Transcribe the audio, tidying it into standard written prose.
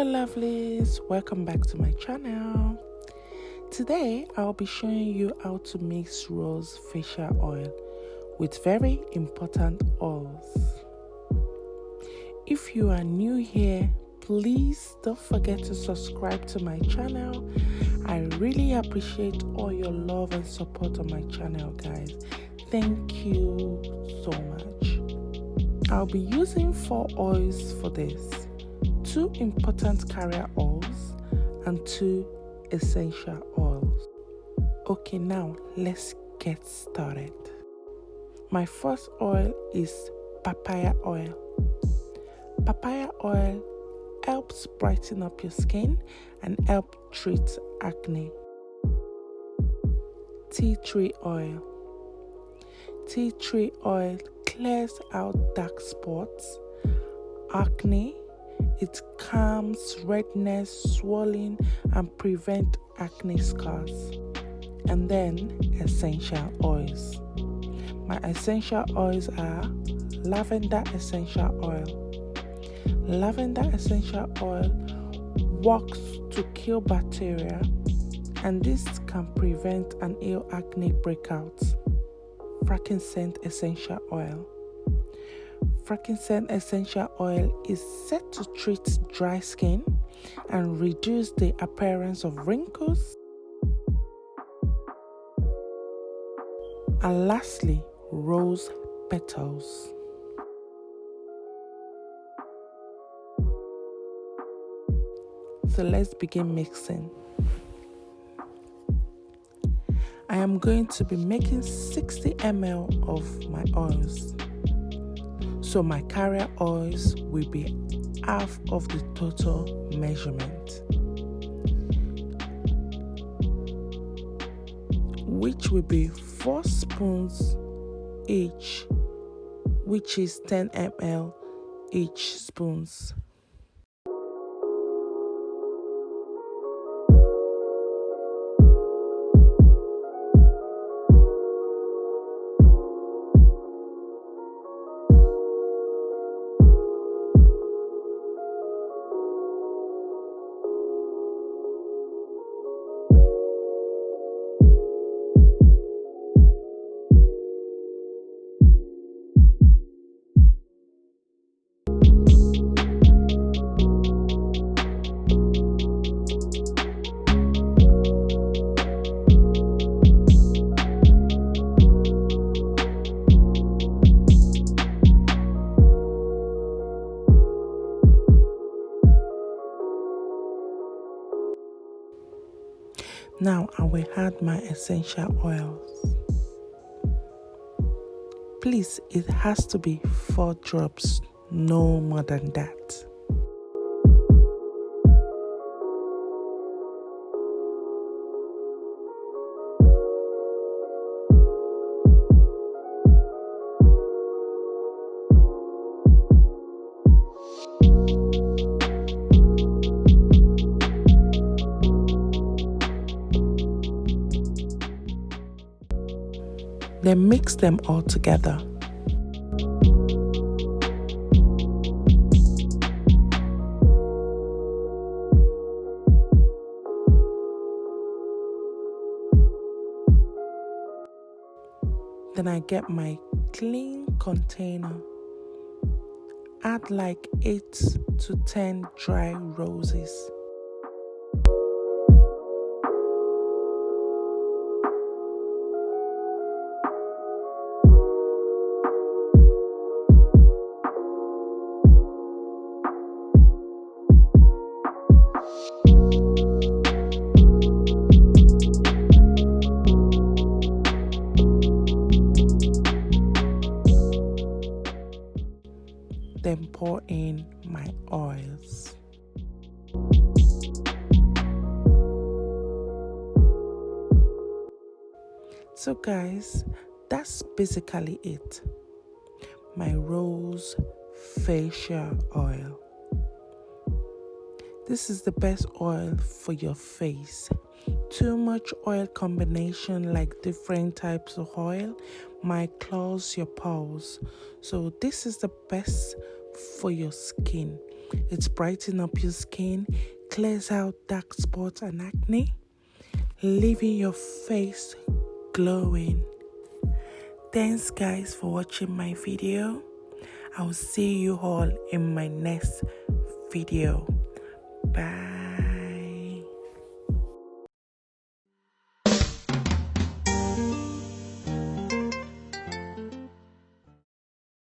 lovelies, welcome back to my channel. Today I'll be showing you how to mix rose facial oil with very important oils. If you are new here, please don't forget to subscribe to my channel. I really appreciate all your love and support on my channel, guys. Thank you so much. I'll be using 4 oils for this: 2 important carrier oils and 2 essential oils. Okay, now let's get started. My first oil is papaya oil. Papaya oil helps brighten up your skin and help treat acne. Tea tree oil. Tea tree oil clears out dark spots, acne. It calms redness, swelling, and prevent acne scars. And then essential oils. My essential oils are lavender essential oil. Lavender essential oil works to kill bacteria, and this can prevent and heal acne breakouts. Frankincense essential oil. Frankincense essential oil is said to treat dry skin and reduce the appearance of wrinkles. And lastly, rose petals. So let's begin mixing. I am going to be making 60 ml of my oils. So my carrier oils will be half of the total measurement, which will be 4 spoons each, which is 10 ml each spoons. Now I will add my essential oils. Please, it has to be 4 drops, no more than that. Then mix them all together. Then I get my clean container. Add like 8 to 10 dry roses. Then pour in my oils. So guys, that's basically it. My rose facial oil. This is the best oil for your face. Too much oil combination, like different types of oil, might close your pores. So this is the best for your skin. It brightens up your skin, clears out dark spots and acne, leaving your face glowing. Thanks guys for watching my video. I'll see you all in my next video. Bye.